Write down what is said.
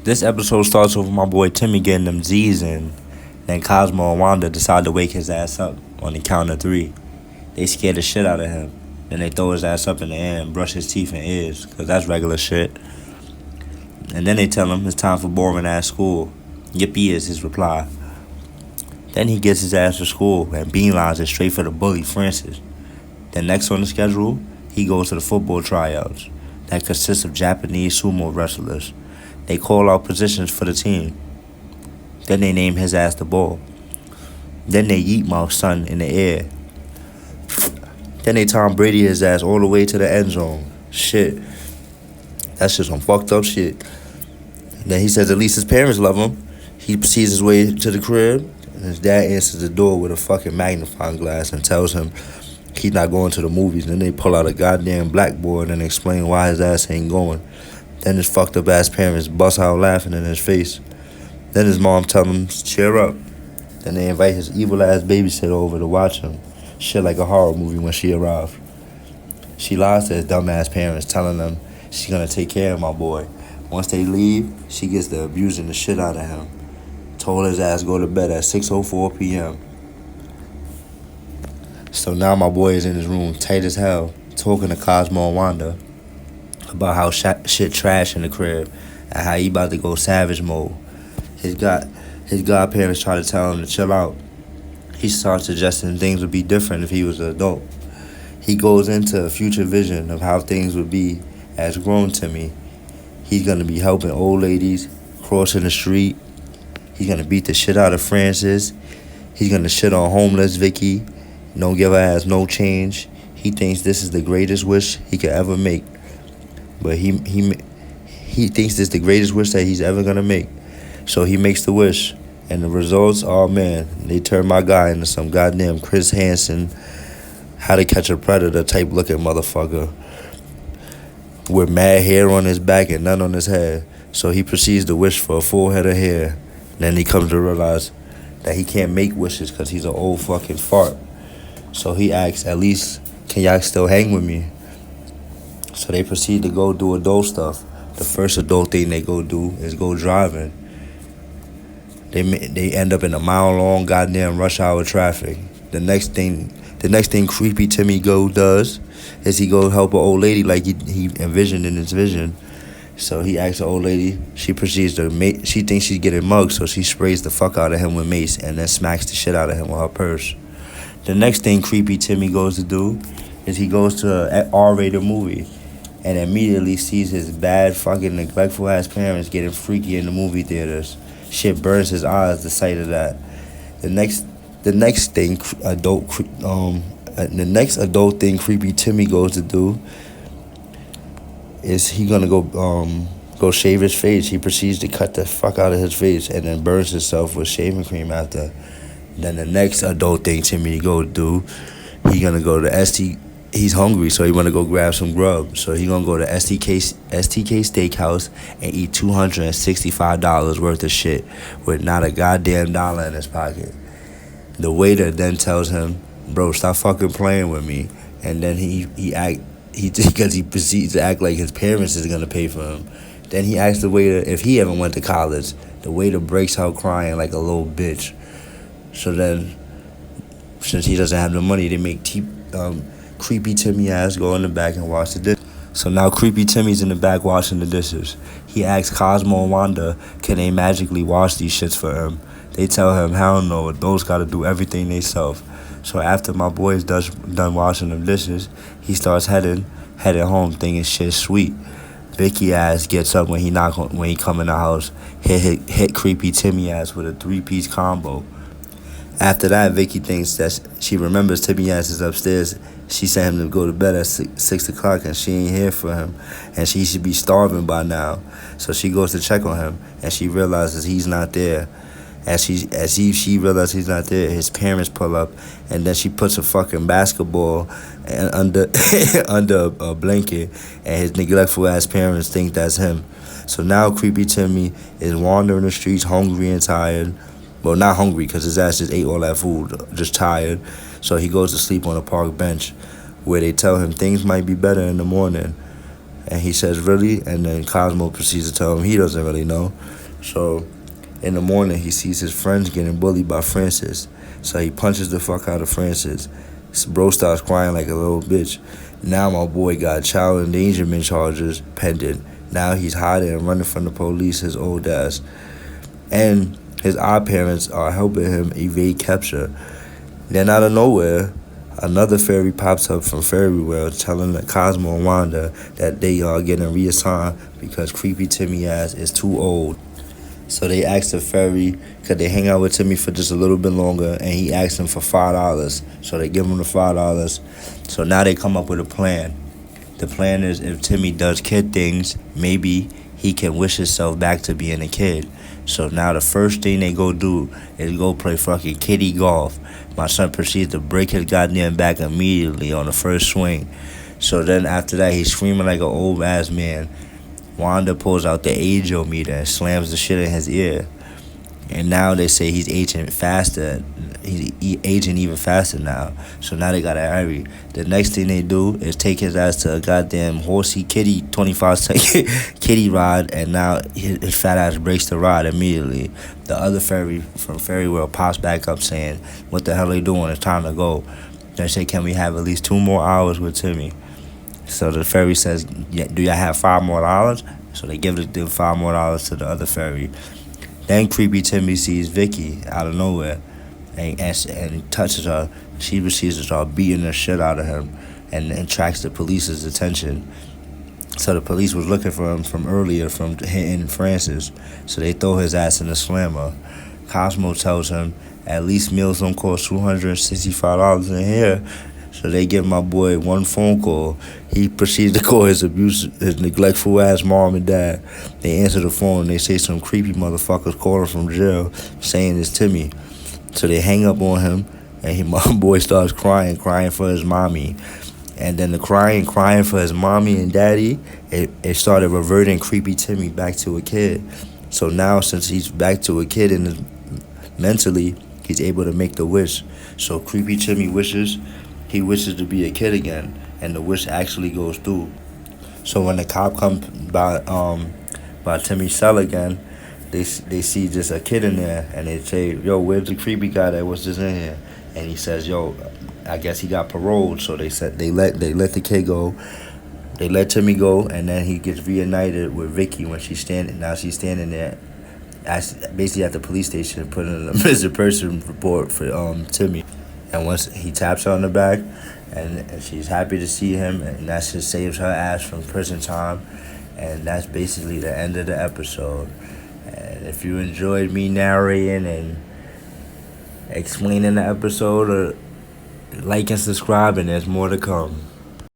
This episode starts with my boy Timmy getting them Z's in. Then Cosmo and Wanda decide to wake his ass up on the count of 3. They scare the shit out of him. Then they throw his ass up in the air and brush his teeth and ears, cause that's regular shit. And then they tell him it's time for boring ass school. Yippee is his reply. Then he gets his ass to school and beelines it straight for the bully, Francis. Then next on the schedule, he goes to the football tryouts. That consists of Japanese sumo wrestlers. They call out positions for the team. Then they name his ass the ball. Then they yeet my son in the air. Then they Tom Brady his ass all the way to the end zone. Shit. That's just some fucked up shit. Then he says at least his parents love him. He proceeds his way to the crib, and his dad answers the door with a fucking magnifying glass and tells him he's not going to the movies. Then they pull out a goddamn blackboard and explain why his ass ain't going. Then his fucked up ass parents bust out laughing in his face. Then his mom tell him cheer up. Then they invite his evil ass babysitter over to watch him. Shit like a horror movie when she arrived. She lies to his dumb ass parents, telling them she's gonna take care of my boy. Once they leave, she gets to abusing the shit out of him. Told his ass go to bed at 6:04 p.m. So now my boy is in his room, tight as hell, talking to Cosmo and Wanda about how shit trash in the crib and how he about to go savage mode. His godparents try to tell him to chill out. He starts suggesting things would be different if he was an adult. He goes into a future vision of how things would be as grown Timmy. He's going to be helping old ladies, crossing the street. He's going to beat the shit out of Francis. He's going to shit on homeless Vicky. Don't give her ass no change. He thinks this is the greatest wish he could ever make. But he thinks this is the greatest wish that he's ever going to make. So he makes the wish. And the results, oh man, they turn my guy into some goddamn Chris Hansen, How to Catch a Predator type looking motherfucker with mad hair on his back and none on his head. So he proceeds to wish for a full head of hair. Then he comes to realize that he can't make wishes because he's an old fucking fart. So he asks, at least, can y'all still hang with me? So they proceed to go do adult stuff. The first adult thing they go do is go driving. They end up in a mile-long goddamn rush hour traffic. The next thing creepy Timmy does is he go help an old lady like he envisioned in his vision. So he asks the old lady. She proceeds to she thinks she's getting mugged, so she sprays the fuck out of him with mace and then smacks the shit out of him with her purse. The next thing creepy Timmy goes to do is he goes to an R-rated movie and immediately sees his bad fucking neglectful ass parents getting freaky in the movie theaters. Shit burns his eyes the sight of that. The next adult thing creepy Timmy goes to do is he gonna go shave his face. He proceeds to cut the fuck out of his face and then burns himself with shaving cream after. Then the next adult thing Timmy go do, he gonna go to He's hungry, so he wanna go grab some grub. So he gonna go to STK Steakhouse and eat $265 worth of shit with not a goddamn dollar in his pocket. The waiter then tells him, "Bro, stop fucking playing with me." And then because he proceeds to act like his parents is gonna pay for him. Then he asks the waiter if he ever went to college. The waiter breaks out crying like a little bitch. So then, since he doesn't have the money, they make creepy Timmy ass go in the back and wash the dishes. So now creepy Timmy's in the back washing the dishes. He asks Cosmo and Wanda, can they magically wash these shits for him? They tell him, hell no, those gotta do everything they self. So after my boy's done washing them dishes, he starts heading home thinking shit sweet. Vicky ass gets up when he come in the house, hit creepy Timmy ass with a 3-piece combo. After that, Vicky thinks that she remembers Timmy ass is upstairs. She sent him to go to bed at 6 o'clock and she ain't here for him. And she should be starving by now. So she goes to check on him and she realizes he's not there. As she realizes he's not there, his parents pull up and then she puts a fucking basketball under a blanket and his neglectful ass parents think that's him. So now creepy Timmy is wandering the streets hungry and tired. Well, not hungry because his ass just ate all that food, just tired. So he goes to sleep on a park bench where they tell him things might be better in the morning. And he says, really? And then Cosmo proceeds to tell him he doesn't really know. So in the morning, he sees his friends getting bullied by Francis. So he punches the fuck out of Francis. Bro starts crying like a little bitch. Now my boy got child endangerment charges pending. Now he's hiding and running from the police, his old ass. And his OddParents are helping him evade capture. Then out of nowhere, another fairy pops up from Fairy World telling Cosmo and Wanda that they are getting reassigned because creepy Timmy ass is too old. So they asked the fairy, could they hang out with Timmy for just a little bit longer, and he asked them for $5. So they give him the $5. So now they come up with a plan. The plan is if Timmy does kid things, maybe he can wish himself back to being a kid. So now the first thing they go do is go play fucking kiddie golf. My son proceeds to break his goddamn back immediately on the first swing. So then after that, he's screaming like an old ass man. Wanda pulls out the ageometer and slams the shit in his ear. And now they say he's aging faster. He's aging even faster now. So now they gotta hurry. The next thing they do is take his ass to a goddamn horsey kitty 25-second kitty ride, and now his fat ass breaks the ride immediately. The other fairy from Fairy World pops back up saying, what the hell are they doing? It's time to go. They say, can we have at least 2 more hours with Timmy? So the fairy says, yeah, do y'all have $5 more? So they give the $5 more to the other fairy. Then creepy Timmy sees Vicky out of nowhere and touches her. She proceeds to start beating the shit out of him and attracts the police's attention. So the police was looking for him from earlier from hitting Francis. So they throw his ass in the slammer. Cosmo tells him at least meals don't cost $265 in here. So they give my boy one phone call. He proceeds to call his neglectful ass mom and dad. They answer the phone and they say some creepy motherfuckers calling from jail saying it's Timmy. So they hang up on him and my boy starts crying for his mommy. And then the crying for his mommy and daddy, it started reverting creepy Timmy back to a kid. So now since he's back to a kid and mentally, he's able to make the wish. So creepy Timmy wishes. He wishes to be a kid again, and the wish actually goes through. So when the cop comes by Timmy's cell again, they see just a kid in there, and they say, yo, where's the creepy guy that was just in here? And he says, yo, I guess he got paroled. So they said they let the kid go. They let Timmy go, and then he gets reunited with Vicky when she's standing. Now she's standing there, basically at the police station, putting in a missing person report for Timmy. And once he taps her on the back, and she's happy to see him, and that just saves her ass from prison time. And that's basically the end of the episode. And if you enjoyed me narrating and explaining the episode, like and subscribe, and there's more to come.